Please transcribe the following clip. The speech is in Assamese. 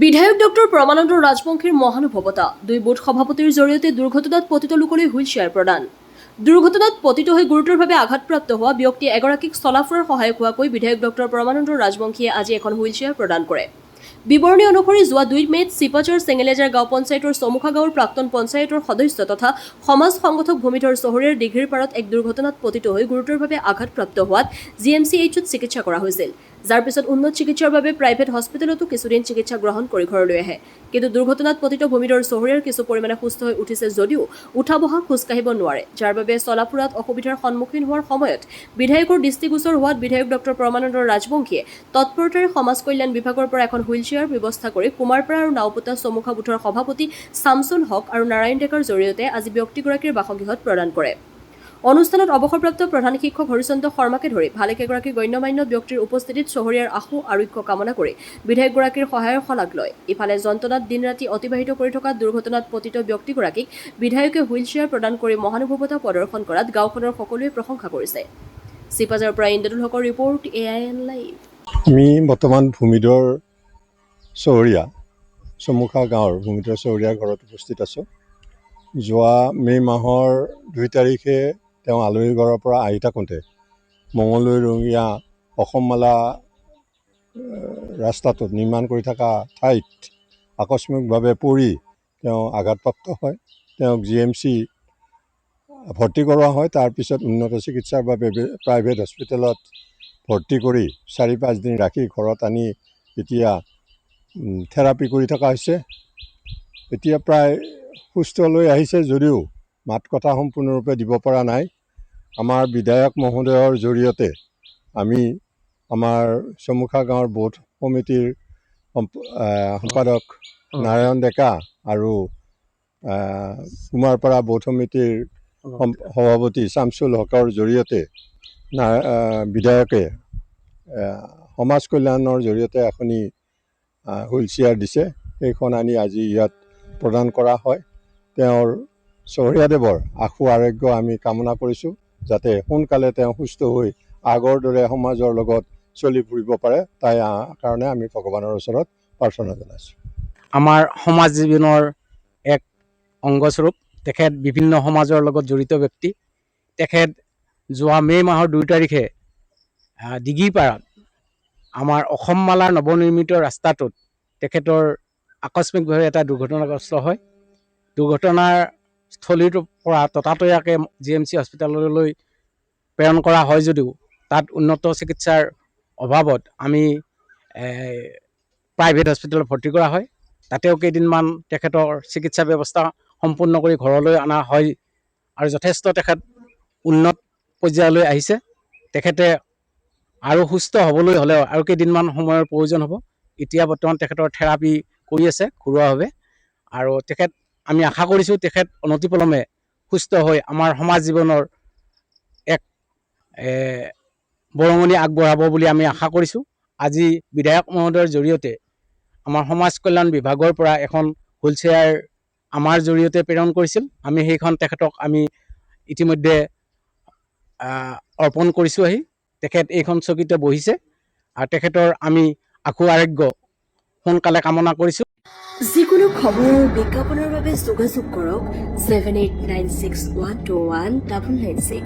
বিধায়ক ডক্টৰ পৰমানন্দ ৰাজবংশীৰ মহানুভৱতা দুই বুথ সভাপতিৰ জৰিয়তে দুৰ্ঘটনাত পতিত লোকলৈ হুইল চেয়াৰ প্ৰদান। দুৰ্ঘটনাত পতিত হৈ গুৰুতৰভাৱে আঘাতপ্ৰাপ্ত হোৱা ব্যক্তি এগৰাকীক চলাফুৰাৰ সহায়ক হোৱাকৈ বিধায়ক ডক্টৰ পৰমানন্দ ৰাজবংশীয়ে আজি এখন হুইল চেয়াৰ প্ৰদান কৰে। বিৱৰণী অনুসৰি যোৱা 2 মে'ত চিপাঝাৰ চেঙেলেজাৰ গাঁও পঞ্চায়তৰ চমুখা গাঁৱৰ প্ৰাক্তন পঞ্চায়তৰ সদস্য তথা সমাজ সংগঠক ভূমিধৰ চহৰীয়াৰ দীঘিৰ পাৰত এক দুৰ্ঘটনাত পতিত হৈ গুৰুতৰভাৱে আঘাতপ্ৰাপ্ত হোৱাত GMCHত চিকিৎসা কৰা হৈছিল, যাৰ পিছত উন্নত চিকিৎসাৰ বাবে প্ৰাইভেট হস্পিটেলতো কিছুদিন চিকিৎসা গ্ৰহণ কৰি ঘৰলৈ আহে। কিন্তু দুৰ্ঘটনাত পতিত ভূমিধৰ চহৰীয়াৰ কিছু পৰিমাণে সুস্থ হৈ উঠিছে যদিও উঠা বহা খোজ কাঢ়িব নোৱাৰে, যাৰ বাবে চলাফুৰাত অসুবিধাৰ সন্মুখীন হোৱাৰ সময়ত বিধায়কৰ দৃষ্টিগোচৰ হোৱাত বিধায়ক ডক্টৰ পৰমানন্দ ৰাজবংশীয়ে তৎপৰতাৰে সমাজ কল্যাণ বিভাগৰ পৰা এখন হুইল চেয়াৰ ব্যৱস্থা কৰি কুমাৰপাৰা আৰু নাওপোতা চমুখা বুথৰ সভাপতি শামছুল হক আৰু নাৰায়ণ ডেকাৰ জৰিয়তে আজি ব্যক্তিগৰাকীৰ বাসগৃহত প্ৰদান কৰে। অনুষ্ঠানত অৱসৰপ্ৰাপ্ত প্ৰধান শিক্ষক হৰিচন্দ্ৰ শৰ্মাকে ধৰি ভালেকেইগৰাকী গণ্যমান্য ব্যক্তিৰ উপস্থিতিত চহৰীয়াৰ আশু আৰোগ্য কামনা কৰি বিধায়কগৰাকীৰ সহায়ৰ শলাগ লয়। ইফালে যন্ত্ৰণাত দিন ৰাতি অতিবাহিত কৰি থকা দুৰ্ঘটনাত পতিত ব্যক্তিগৰাকীক বিধায়কে হুইল চেয়াৰ প্ৰদান কৰি মহানুভৱতা প্ৰদৰ্শন কৰাত গাঁওখনৰ সকলোৱে প্ৰশংসা কৰিছে। চিপাঝাৰৰ পৰা ইন্দ্ৰদুল হকৰ ৰিপৰ্ট AIN লাইভ। আমি বৰ্তমান ভূমিধৰ চহৰীয়া চমুখা গাঁৱৰ ভূমিধৰ চহৰীয়া ঘৰত উপস্থিত আছোঁ। যোৱা মে' মাহৰ 2 তাৰিখে তেওঁ আলহী ঘৰৰ পৰা আহি থাকোঁতে মঙলদৈ ৰঙিয়া অসমমালা ৰাস্তাটোত নিৰ্মাণ কৰি থকা ঠাইত আকস্মিকভাৱে পৰি তেওঁ আঘাতপ্ৰাপ্ত হয়। তেওঁক GMC ভৰ্তি কৰোৱা হয়। তাৰপিছত উন্নত চিকিৎসাৰ বাবে প্ৰাইভেট হস্পিটেলত ভৰ্তি কৰি 4-5 দিন ৰাখি ঘৰত আনি এতিয়া থেৰাপি কৰি থকা হৈছে। এতিয়া প্ৰায় সুস্থ লৈ আহিছে যদিও মাত কথা সম্পূৰ্ণৰূপে দিব পৰা নাই। আমাৰ বিধায়ক মহোদয়ৰ জৰিয়তে আমি আমাৰ চমুখা গাঁৱৰ বুথ সমিতিৰ সম্পাদক নাৰায়ণ ডেকা আৰু কুমাৰপাৰা বুথ সমিতিৰ সভাপতি শামছুল হকৰ জৰিয়তে বিধায়কে সমাজ কল্যাণৰ জৰিয়তে এখনি হুইল চেয়াৰ দিছে। সেইখন আনি আজি ইয়াত প্ৰদান কৰা হয়। তেওঁৰ চহৰীয়াদেৱৰ আশু আৰোগ্য আমি কামনা কৰিছোঁ, যাতে সোনকালে তেওঁ সুস্থ হৈ আগৰ দৰে সমাজৰ লগত চলি ফুৰিব পাৰে, তাই কাৰণে আমি ভগৱানৰ ওচৰত প্ৰাৰ্থনা জনাইছোঁ। আমাৰ সমাজ জীৱনৰ এক অংগস্বৰূপ। তেখেত বিভিন্ন সমাজৰ লগত জড়িত ব্যক্তি। তেখেত যোৱা মে' মাহৰ 2 তাৰিখে দীঘিপাৰাত আমাৰ অসমমালাৰ নৱনিৰ্মিত ৰাস্তাটোত তেখেতৰ আকস্মিকভাৱে এটা দুৰ্ঘটনাগ্ৰস্ত হয়। দুৰ্ঘটনাৰ স্থলীৰ পৰা ততাতৈয়াকৈ GMC হস্পিটেললৈ প্ৰেৰণ কৰা হয় যদিও তাত উন্নত চিকিৎসাৰ অভাৱত আমি প্ৰাইভেট হস্পিটেলত ভৰ্তি কৰা হয়। তাতেও কেইদিনমান তেখেতৰ চিকিৎসা ব্যৱস্থা সম্পূৰ্ণ কৰি ঘৰলৈ অনা হয় আৰু যথেষ্ট তেখেত উন্নত পৰ্যায়লৈ আহিছে। তেখেতে আৰু সুস্থ হ'বলৈ হ'লেও আৰু কেইদিনমান সময়ৰ প্ৰয়োজন হ'ব। এতিয়া বৰ্তমান তেখেতৰ থেৰাপি কৰি আছে ঘৰুৱাভাৱে, আৰু তেখেত আমি আশা কৰিছোঁ তেখেত অনতিপলমে সুস্থ হৈ আমাৰ সমাজ জীৱনৰ এক বৰঙণি আগবঢ়াব বুলি আমি আশা কৰিছোঁ। আজি বিধায়ক মহোদয়ৰ জৰিয়তে আমাৰ সমাজ কল্যাণ বিভাগৰ পৰা এখন হুইল চেয়াৰ আমাৰ জৰিয়তে প্ৰেৰণ কৰিছিল। আমি সেইখন তেখেতক আমি ইতিমধ্যে অৰ্পণ কৰিছোঁ। তেখেত এইখন চকীতে বহিছে আৰু তেখেতৰ আমি আশু আৰোগ্য সোনকালে কামনা কৰিছোঁ। যিকোনো খবৰ আৰু বিজ্ঞাপনৰ বাবে যোগাযোগ কৰক 7896121996।